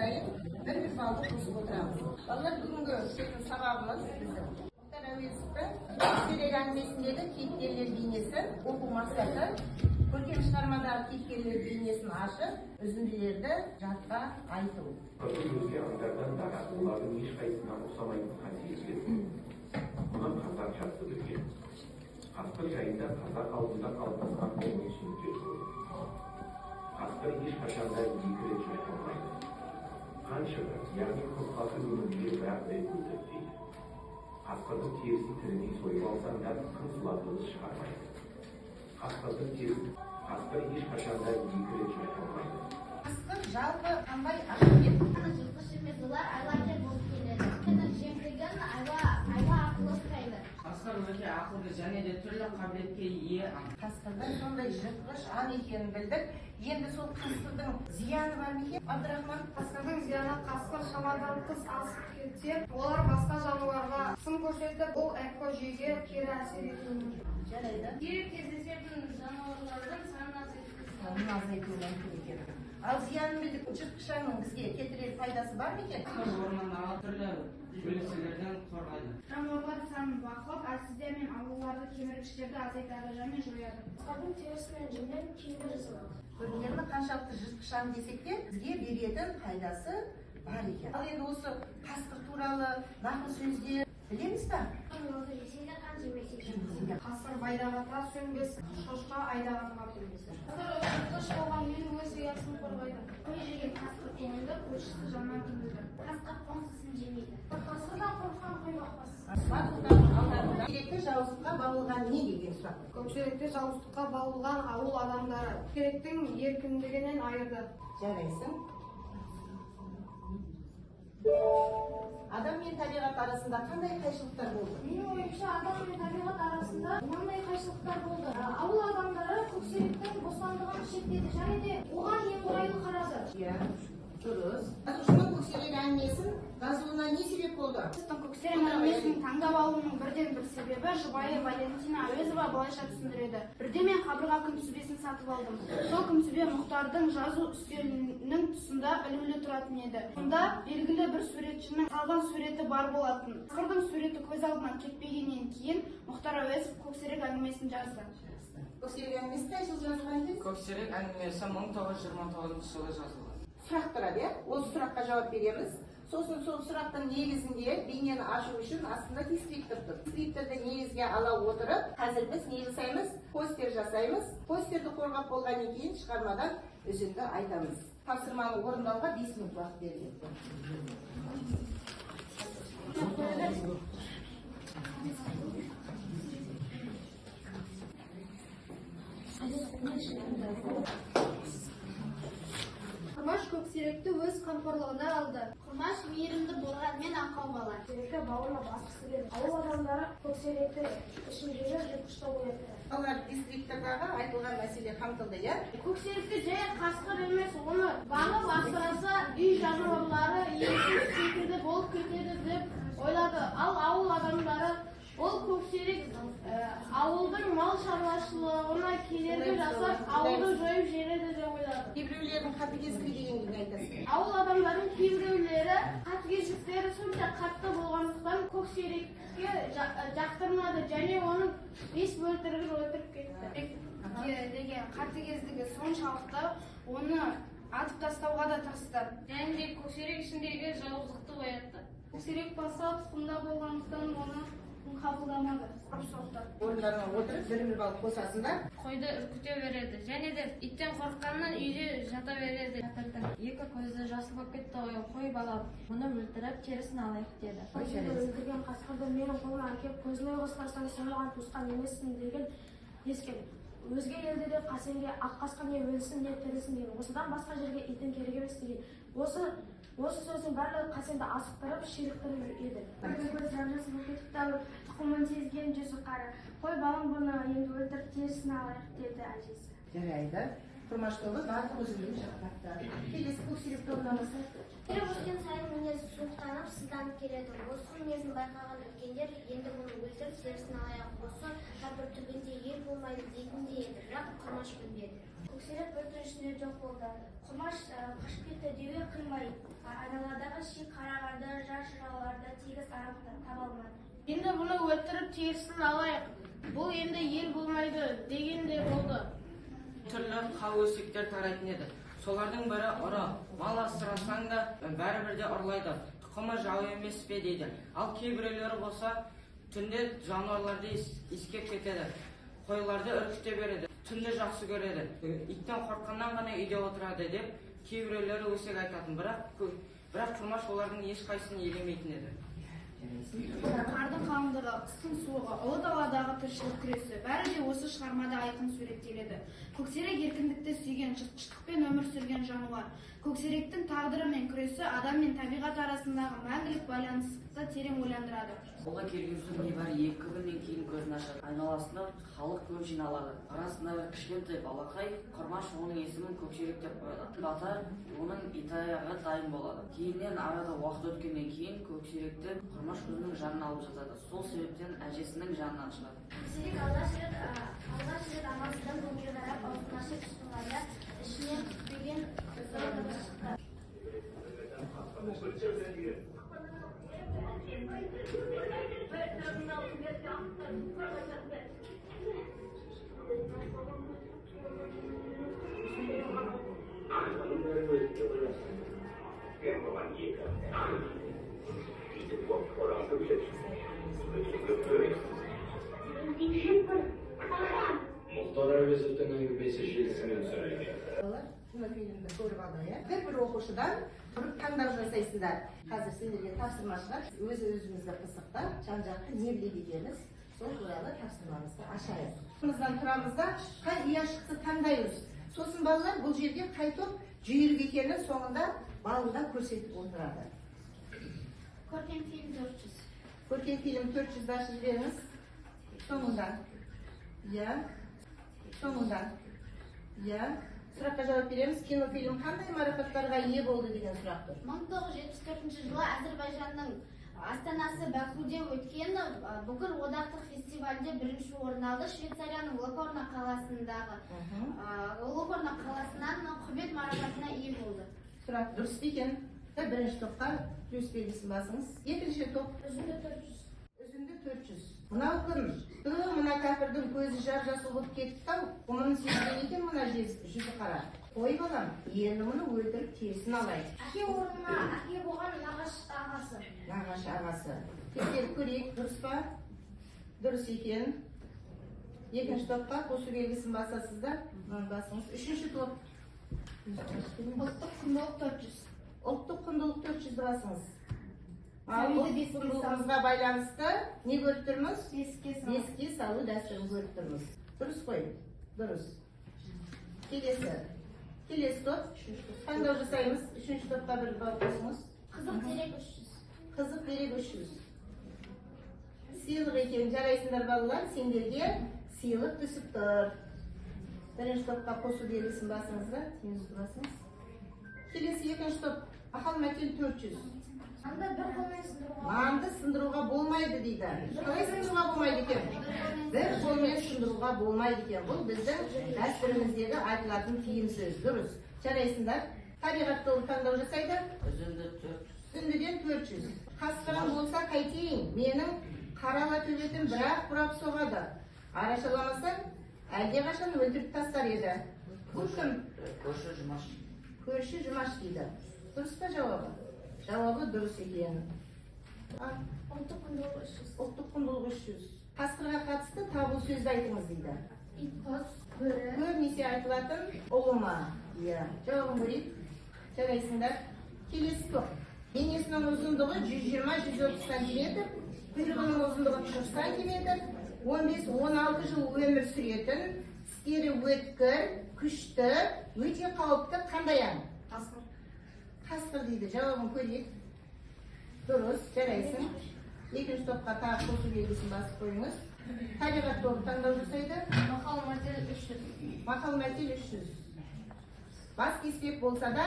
сайын бір балды қосып отырамыз. Балалар бүгінгі сөздің сабағымыз біздің. Мұхтар Әуезовтың көксерек әңгімесіндегі кейіпкерлер бейнесі оқу мақсаты көркем шығармадағы кейіпкерлер бейнесін ашып, үзінділерді жатқа айту. Өзге аңдардан да олардың ешқайсысынан ұқсамайтын қасиеттер. Мұны қазақ жақсы білген. Қасқыр жайында қазақ алдында қалыптасқан қоғам түсініктер көп. Қасқыр ешқашанда екі рет жайқалмайды. Қаншығы, яғни қырқасы өмірге бір-ақ рет өлтіртпейді. Қасқырдың терісін тірідей сойып алсаң да қыңсылатылыс шығармайды. Қасқырдың терісін қасқыр ешқашанда екі рет жайқалмайды. Қасқыр жалпы қандай ақылмен Жыртқыш емес, олар айлакер болып келеді. Жемтігін айла арқылы сұрайды. Қасқыр өте ақылды және де түрлі қабілетке ие. Қасқырдың сондай жыртқыш аң екенін білдік. Енді сол қасқырдың зияны бар ма екен? Абдрахман, Қасқырдың зияны қасқыр шамадан тыс асып кетсе, олар басқа жануарға сын көрсетіп, бұл экожүйеге кері әсер етуі мүмкін. жарайды. Сирек кездесетін жануарлардың санын азайтуы мүмкін екен. Ал зиянын білдік, жыртқыш аңның бізге кетірер пайдасы бар ма екен? Орман ала түрлі бөлікселерден қорғайды. Жануарлар санын бақылап, әлсіздер мен ауруларды, кеміргіштерді азайтады және жояды. Қасқырдың терісінен жүннен киім жасалады. Көргенді қаншалықты жыртқыш аң десек те, бізге беретін пайдасы бар екен. Ал енді осы қасқыр туралы нақыл сөздер білеміз ба? Қасқыр байдағата сөнбес, шошқа айдағатыға білмес. Қасқыр жыртқыш болғанмен өз ұясын қорғайды. Қой жеген қасқыр көңілді, көршісі жаман күнділді. Қасқыр қоңсысын жемейді. Қасқырдан қорыққан қой бақпас. Батылдың алдарында керекті жауыздыққа бабылған не деген сұрақ? Көпшілікте жауыздыққа баулыған ауыл адамдары керектің еркіндігінен айырды. Жарайсың. Адам мен табиғат арасында қандай қайшылықтар болды? Менің ойымша, адам мен табиғат арасында мынандай қайшылықтар болды. Ауыл адамдары көксеректің бостандығын шектеді және де оған немқұрайлы қарады. Иә, дұрыс. Жазушының көксерек әңгімесін жазуына не себеп болды? Көксерек әңгімесін таңдап алуының бірден бір себебі жұбайы Валентина Әуезова былайша түсіндіреді. Бірде мен қабырға күнтізбесін сатып алдым. Сол күнтізбе Мұхтардың жазу үстелінің тұсында ілулі тұратын еді. Онда белгілі бір суретшінің салған суреті бар болатын. Қасқырдың суреті көз алдынан кетпегеннен кейін Мұхтар Әуезов көксерек әңгімесін жазды. Көксерек әңгімесі қай жылы жазылған екен? Көксерек әңгімесі 1929 жылы жазылған. Сұрақ тұрады, иә? Осы сұраққа жауап береміз. Сосын сол сұрақтың негізінде бейнені ашу үшін астында дескриптор тұр. Дескрипторды негізге ала отырып, қазір біз не жасаймыз? Постер жасаймыз. Постерді қорғап болғаннан кейін шығармадан үзінді айтамыз. Тапсырманы орындауға 5 минут уақыт беріледі. Құрмаш көксеректі өз қамқорлығына алды. Құрмаш мейірімді болғанмен аңқау бала. Көксеректі бауырына басқысы келді. Ауыл адамдары көксеректі ішіндегі жыртқыштау оятты. Олар дескриптордағы айтылған мәселе қамтылды, иә? Көксеректі жай қасқыр емес, оны бағып асыраса үй жануарлары иесіз секілді болып кетеді деп ойлады. Ал ауыл адамдары ол көксерек ауылдың мал шаруашылығына кедергі жасап, ауылды жойып жібереді деп ойлады. Кейбіреулердің қатыгездігі дегенді айтасың. Ауыл адамдарының кейбіреулері қатыгездіктері сонша қатты болғандықтан көксерекке жақтырмады және оның 5 бөлтірігін өлтіріп кетті. Деген қатыгездігі соншалықты оны атып тастауға да тырысты. Және де көксерек ішіндегі жауыздықты оятты. Көксерек баса тұқымда болғандықтан оны қабылдамады. Орындарына отырып, бір бал қосасыңдар. Қойды үркіте береді. Және де иттен қорыққаннан үйде жата береді. Екі көзі жасыл болып кетті ғой, қой бала мұны өлтіріп терісін алайық деді. Өлтірген қасқырды менің қолыма әкеп көзіне қосқарсаң сен маған туысқан емессің деген ескен. Өзге елде де қасенге ақ қасқыр не өлсін не тірісін деген. Осыдан басқа жерге итің керек емес деген. Осы сөздің барлығы қасенді асықтырып, ширықтырып еді. Көз жамжасы болып кетіпті, тұқымын сезген жүзі қара. Қой балам бұны енді өлтіріп терісін алайық деді әжесі. Жарайды. Құрмаш тобы барлық өзінің жақтапты. Келесі көксерек тобынамыз. Еріп өскен сайын мінезі суықтанып, сызданып келеді. Осы мінезін байқаған үлкендер енді бұны өлтіріп терісін алайық, осы шатыр түбінде ел болмайды дейтін де еді, бірақ Құрмаш білмеді. көксерек бір түн ішінде жоқ болды. Құмаш қашып кетті деуге қимай, айналадағы ши қарағанды, жар жырауларды тегіс таба алмады. Енді бұны өлтіріп терісін алайық. Бұл енді ел болмайды дегенде болды. Түрлі қауесеттер тарайтын еді. Солардың бірі ұры. Мал асырасаң да бәрібір де ұрлайды. Тұқымы жау емес пе дейді. Ал кейбіреулері болса түнде жануарларды иіскеп кетеді. Қойларды үркіте береді. Түнді жақсы көреді. Иттен қорққаннан ғана үйде отырады деп кейбіреулері өсек айтатын. Бірақ Құрмаш олардың ешқайсысын елемейтін еді. Қардың қалыңдығы, қыстың суығы, ұлы даладағы тіршілік күресі бәрі де осы шығармада айқын суреттеледі. Көксерек еркіндікті сүйген, жыртқыштықпен өмір сүрген жануар. Көксеректің тағдыры мен күресі адам мен табиғат арасындағы мәңгілік байланысты терең ойландырады. Қолға келген соң небәрі 2 күннен кейін көзін ашады. Айналасына халық көп жиналады. Арасында кішкентай балақай Құрмаш оның есімін Көксерек деп қояды. Бата оның итаяғы дайын болады. Кейіннен арада уақыт өткеннен кейін Көксеректі Құрмаш өзінің жанына алып жатады. Сол себептен әжесінің жанынан шығады. Көксерек алғаш рет амалсыздан көкке қарап аузын ашып шыққанда ішінен күтпеген зор дыбыс шықты. Мұхтар Әуезовтың әңгімесі желісімен сөйлейді. Кинофильмді көріп алайық. Бір оқушыдан тұрып таңдау жасайсыздар. Қазір сендерге тапсырма шығар. Өз-өзімізді пысықтап, жан-жақты не біледі екенбіз, сол туралы тапсырмамызды ашайық. Тұрамыздан тұрамыз да қай ия шықты таңдаймыз. Сосын балалар бұл жерде қай топ жүйрік екенін соңында балында көрсетіп отырады. Көркем фильм 400. Көркем фильм 400-ді ашып жіберіңіз. Соңында. Соңында. Сұраққа жауап береміз. Кинофильм қандай марапаттарға ие болды деген сұрақ тұр. 1974 жылы Әзірбайжанның астанасы Бакуде өткен бүкіл одақтық фестивальде бірінші орын алды. Швейцарияның Локорно қаласындағы Локорно қаласынан құрмет марапатына ие болды. Сұрақ дұрыс екен. Бірінші топқа плюс белгісін басыңыз. Екінші топ Үзінді 400. Үзінді 400. Мынау кім? Мына кәпірдің көзі жап-жасыл болып кетті-ау. Оның сезген екен мына жүзі қара. Қой балам, енді мұны өлтіріп терісін алайық. Әке орнына әке болған нағашы ағасы. Нағашы ағасы. Тексеріп көрейік, дұрыс па? Дұрыс екен. Екінші топқа қосу белгісін басасыздар. Басыңыз. Үшінші топ. Ұлттық құндылық 400. Ұлттық құндылық 400 басыңыз. Ұлттық құндылығымызға байланысты не көріп тұрмыз? Бесікке салу дәстүрін көріп тұрмыз. Дұрыс қой? Дұрыс. Келесі топ. Таңдау жасаймыз. Үшінші топқа бір бал қосыңыз. Қызық дерек 300. Қызық дерек 300. Сыйлық екен, жарайсыңдар балалар, сендерге сыйлық түсіп тұр. Бірінші топқа қосу белгісін басыңыздар. Теңіз басыңыз. Келесі екінші топ. Ақал мәтел 400. Анда бір қолмен сындыруға. Нанды сындыруға болмайды дейді. Қалай сындыруға болмайды екен? Бір қолмен сындыруға болмайды екен. Бұл біздің дәстүріміздегі айтылатын тиым сөз. Дұрыс. Жарайсыңдар. Табиғат толы таңдау жасайды. Үзінді 400. Үзіндіден 400. Қасқырым болса қайтейін. Менің қарала төбетім бірақ бұрап соғады. Арашаламасам, әлде қашан өлтіріп тастар еді. Бұл кім? Көрші Жұмаш. Көрші Жұмаш дейді. Дұрыс па жауабы? Жауабы дұрыс екен. Ұлттық құндылық 300. Ұлттық құндылық 300. Қасқырға қатысты табу сөзді айтыңыз дейді. Ит, қос, бөрі. Көбінесе айтылатын ұлыма. Жауабын көрейік. Жарайсыңдар. Келесі топ. Денесінің ұзындығы 120-130 сантиметр, құйрығының ұзындығы 40 сантиметр, 15-16 жыл өмір сүретін, тістері өткір, күшті, өте қауіпті қандай аң? Қасқыр дейді. Жауабын көрейік. Дұрыс, жарайсың. Екінші топқа тағы қосу белгісін басып қойыңыз. Табиғат тобы таңдау жасайды. Мақал мәтел 300. Мақал мәтел 300. Бас кеспек болса да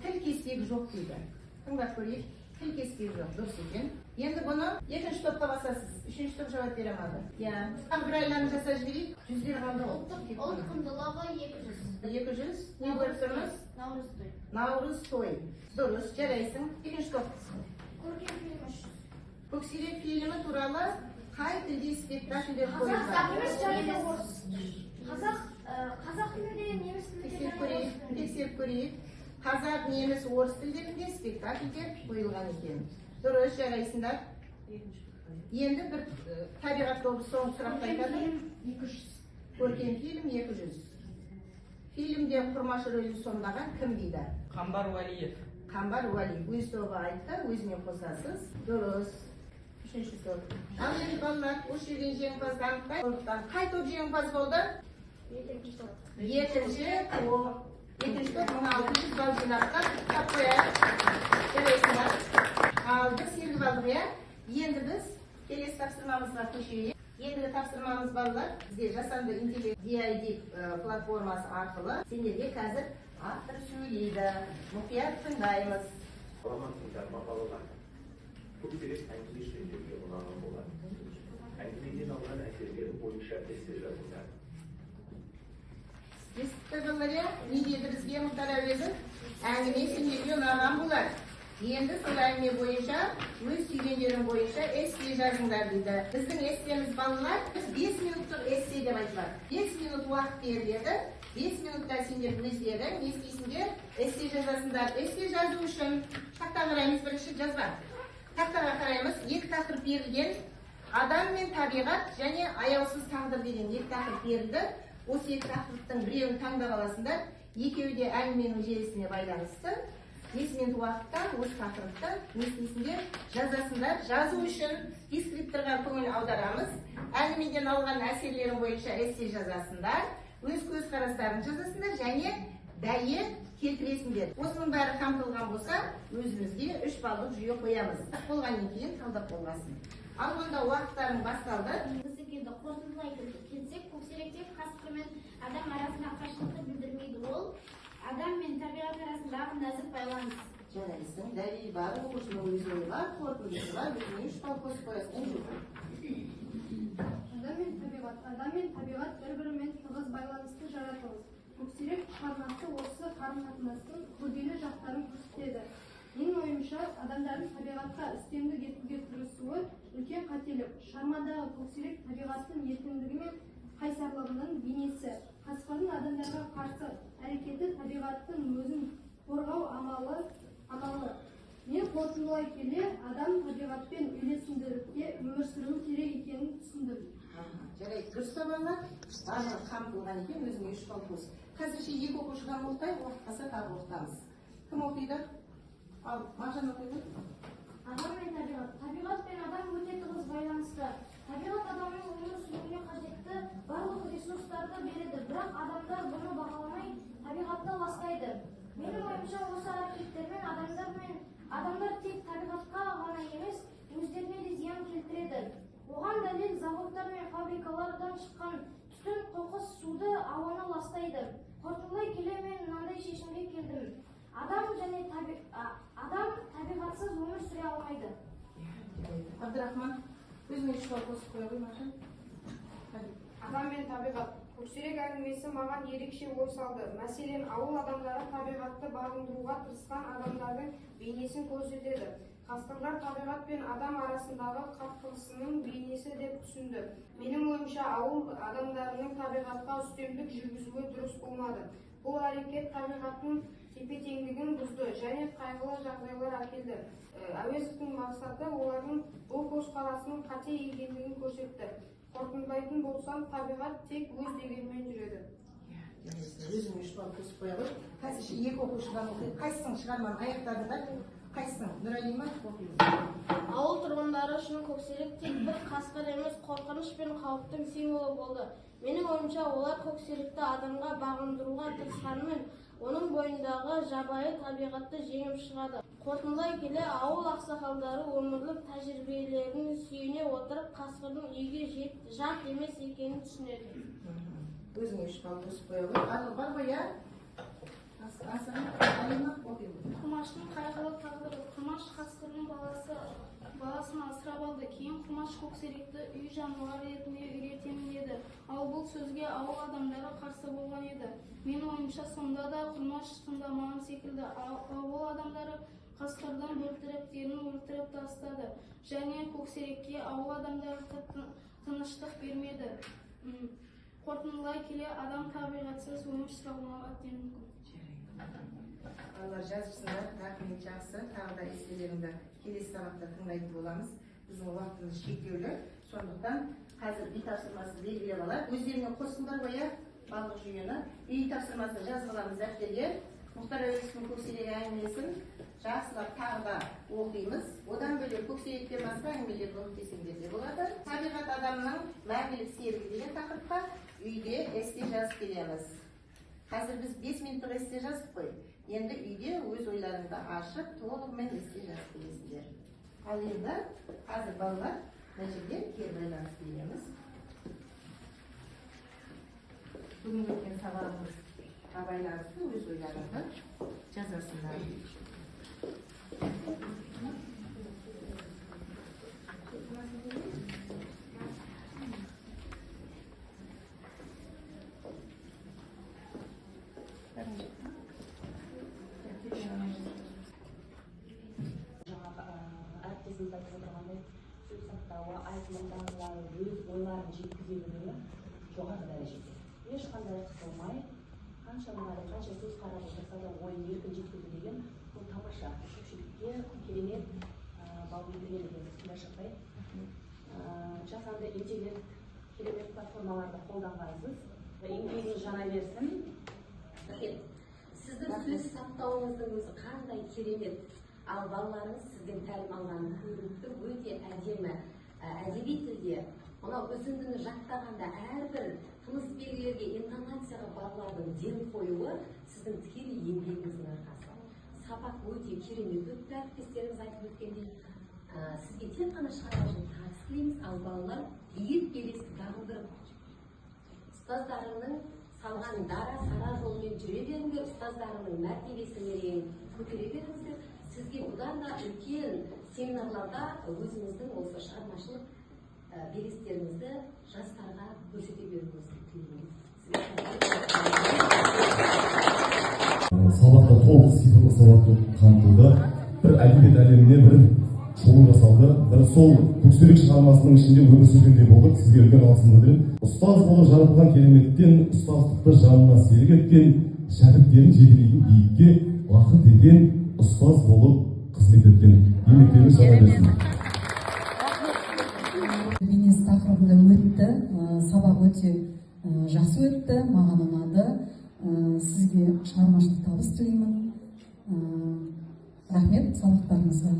тіл кеспек жоқ дейді. Тыңдап көрейік. Кеспей жоқ, дұрыс екен. Енді бұны екінші топқа басасыз. Үшінші топ жауап бере алмады. Иә. Тағы бір айланы жасап жіберейік. 100 қалды ғой. Ұлт құндылығы 200. 200. Не көріп тұрмыз? Наурыз той. Наурыз той. Дұрыс, жарайсың. Екінші топ. Көркем фильм 300. Көксерек фильмі туралы қай тілде спектакльдер қойылған? Қазақ тілінде, неміс тілінде. Тексеріп көрейік. Қазақ, неміс, орыс тілдерінде спектакльдер қойылған екен. Дұрыс, жарайсыңдар. Енді бір табиғат тобы соңғы сұрақты айтады. 200. Көркем фильм 200. Фильмде құрмашы рөлін сомдаған кім дейді? Қамбар Уәлиев. Қамбар Уәлиев. Өз тобы айтты, өзіне қосасыз. Дұрыс. Үшінші топ. Ал енді балалар, осы жерден жеңімпазды анықтайық. Қай топ жеңімпаз болды? Екінші топ. Екінші топ 1600 балл жинақтап тап қояйық. Жарайсыңдар. Алды 8 балл иә. Енді біз келесі тапсырмамызға көшейік. Ендігі тапсырмамыз балалар, бізде жасанды интеллект DID платформасы арқылы сендерге қазір автор сөйлейді. Мұқият тыңдаймыз. Балалар көптеген әңгіме сөйлеуге ұнаған болады. Әңгімеден алған әсерлері бойынша эссе жазыңдар. Естіпті балалар, не деді бізге Мұхтар әуезов? Әңгіме сендерге ұнаған болар. Енді сол әңгіме бойынша, өз сүйгендерің бойынша эссе жазыңдар дейді. Біздің эссеміз балалар 5 минуттық эссе деп айтылады. 5 минут уақыт беріледі. 5 минутта сендер өздері не істейсіңдер? Эссе жазасыңдар. Эссе жазу үшін тақта қараймыз, бірінші жазба. Тақтаға қараймыз, 2 тақырып берілген. Адам мен табиғат және аяусыз тағдыр деген 2 тақырып берілді. Осы 2 тақырыптың біреуін таңдап аласыңдар. Екеуі де әңгіменің желісіне байланысты. 5 минут уақытта осы тақырыпты не істейсіңдер? Жазасыңдар. Жазу үшін дескрипторға көңіл аударамыз. Әңгімеден алған әсерлерің бойынша эссе жазасыңдар. Өз көзқарастарын жазасыңдар және дәйек келтіресіңдер. Осының бәрі қамтылған болса, өзімізге 3 баллық жүйе қоямыз. Болғаннан кейін талдап болғасын. Ал онда уақыттарың басталды. Қорытындылай келсек, көксеректегі қасқыр мен адам арасындағы қашықтықты білдірмейді. Ол адам мен табиғат арасындағы нәзік байланыс. Жарайсың, дәлел бар, оқушының өз ойы бар, қорытындысы бар, өзіне 3 балл қосып қоясың. Адам мен табиғат бір-бірімен тығыз байланысты жаратылыс. Көксерек шығармасы осы қарым-қатынастың күрделі жақтарын көрсетеді. Менің ойымша, адамдардың табиғатқа үстемдік етуге тырысуы үлкен қателік. Шығармадағы көксерек табиғаттың еркіндігі мен қайсарлығының бейнесі. Қасқырдың адамдарға қарсы әрекеті табиғаттың өзін қорғау амалы. Мен қорытындылай келе, адам табиғатпен үйлесімділікте өмір сүруі керек екенін түсіндім. Жарайды, дұрыс па балалар? Барлығы қамтылған екен, өзіңе 3 балл қос. Қазірше 2 оқушыдан оқытайық, уақыт қалса тағы оқытамыз. Кім оқиды? Ал, Мағжан оқиды? Адам мен табиғат. Табиғат пен адам өте тығыз байланысты. Табиғат адамның өмір сүруіне қажетті барлық ресурстарды береді, бірақ адамдар бұны бағаламай табиғатты ластайды. Менің ойымша, осы әрекеттермен адамдар тек табиғатқа ғана емес, өздеріне де зиян келтіреді. Оған дәлел заводтар мен фабрикалардан шыққан түтін, қоқыс, суды, ауаны ластайды. Қорытындылай келе мен мынандай шешімге келдім. Адам табиғатсыз өмір сүре алмайды. Абдрахман, өзіңе 3 балл қосып қоя қоймашы. Адам мен табиғат. Көксерек әңгімесі маған ерекше ой салды. Мәселен, ауыл адамдары табиғатты бағындыруға тырысқан адамдардың бейнесін көрсетеді. Қасқырлар табиғат пен адам арасындағы қақтығысының бейнесі деп түсінді. Менің ойымша, ауыл адамдарының табиғатқа үстемдік жүргізуі дұрыс болмады. Бұл әрекет табиғаттың тепе-теңдігін бұзды және қайғылы жағдайлар әкелді. Әуезовтың мақсаты олардың бұл көзқарасының қате екендігін көрсетті. Қорытындылайтын болсам, табиғат тек өз дегенмен жүреді. Өзіңе 3 балл қосып қоя ғой. Қазірше 2 оқушыдан оқиды. Қайсың шығарманы аяқтадыңдар? Қайсың? Нұралима оқиды. Ауыл тұрғындары үшін көксерек тек бір қасқыр емес, қорқыныш пен қауіптің символы болды. Менің ойымша, олар көксеректі адамға бағындыруға тырысқанымен, оның бойындағы жабайы табиғатты жеңіп шығады. Қорытындылай келе, ауыл ақсақалдары өмірлік тәжірибелерін сүйене отырып, қасқырдың үйге жат емес екенін түсінеді. Өзіңе 3 балл қосып қоя ғой. Арлы бар ғой, иә? Асырын, Алима оқиды. Құмаштың қайғылы тағдыры. Құмаш қасқырдың баласын асырап алды. Кейін Құрмаш Көксеректі үй жануары ретінде үйретемін деді. Ал бұл сөзге ауыл адамдары қарсы болған еді. Менің ойымша сонда да Құрмаш тыңдамаған секілді. Ауыл адамдары қасқырдан бөлтіріктерін өлтіріп тастады. Және Көксерекке ауыл адамдары тыныштық бермеді. Қорытындылай келе, адам табиғатсыз өмір сүре алмауы әбден мүмкін. Балалар жазыпсыңдар, рахмет, жақсы. Тағы да естелеріңді келесі сабақта тыңдайтын боламыз. Біздің уақытымыз шектеулі. Сондықтан қазір үй тапсырмасы белгілеп алайық. Өздеріне қосыңдар ғой, барлық жүйені. Үй тапсырмасын жазып аламыз дәптерге. Мұхтар Әуезовтің Көксерек әңгімесін жақсылап тағы да оқимыз. Одан бөлек Көксеректен басқа әңгімелерді оқып десеңдер де болады. Табиғат адамның мәңгілік серігі деген тақырыпқа үйде эссе жазып келеміз. Қазір біз 5 минуттық эссе жазып қой. Енді үйде өз ойларыңды ашып, толығымен эссе жазып келесіңдер. Ал енді қазір балалар мына жерде кері байланыс береміз. Бүгін өткен сабағымызға байланысты өз ойларыңды жазасыңдар. Әріптесіміз айтып отырғандай, сөз сақтауы, айтылымдағылары өз ойларын жеткізе білуі жоғары дәрежеде. Ешқандай қысылмай, қанша сөз қарап отырса да ойын еркін жеткізу деген бұл тамаша. Көпшілікке керемет бал берген деген күләшықтай. Жасанды интеллект керемет платформаларды қолданғансыз. Еңбегіңіз жана берсін. Сіздің сөз сақтауыңыздың өзі қандай керемет. Ал балаларыңыз сізден тәлім алған көріністің өте әдемі, әдеби тілде, мынау үзіндіні жаттағанда әрбір тыныс белгілерге, интонацияға балалардың ден қоюы сіздің тікелей еңбегіңіздің арқасы. Сабақ өте керемет өтті, әріптестеріңіз айтып өткендей. Сізге тек қана шығармашылық табыс тілейміз, ал балалар биік белесті дамылдырып, ұстаздарының салған дара сара жолмен жүре беріңдер, ұстаздарының мәртебесін мерейін көтере беріңіздер. Сізге бұдан да үлкен семинарларда өзіңіздің осы шығармашылық белестеріңізді жастарға көрсете беруіңізді тілеймін. Сабақта толық цифрлы сауаттылық қамтылды. Бір әдебиет әлеміне бір шолу жасалды. Бір сол Көксерек шығармасының ішінде өмір сүргендей болдық. Сізге үлкен алғысымды білдіремін. Ұстаз болып жаратылған кереметтен ұстаздықты жанына серік еткен, шәкірттерін жетелейтін биікке уақыт еткен ұстаз болып қызмет еткен. Еңбектеріңіз жара берсін. Бейнес тақырыбында өтті. Сабақ өте жақсы өтті, маған ұнады. Сізге шығармашылық табыс тілеймін. Рахмет сабақтарыңызға.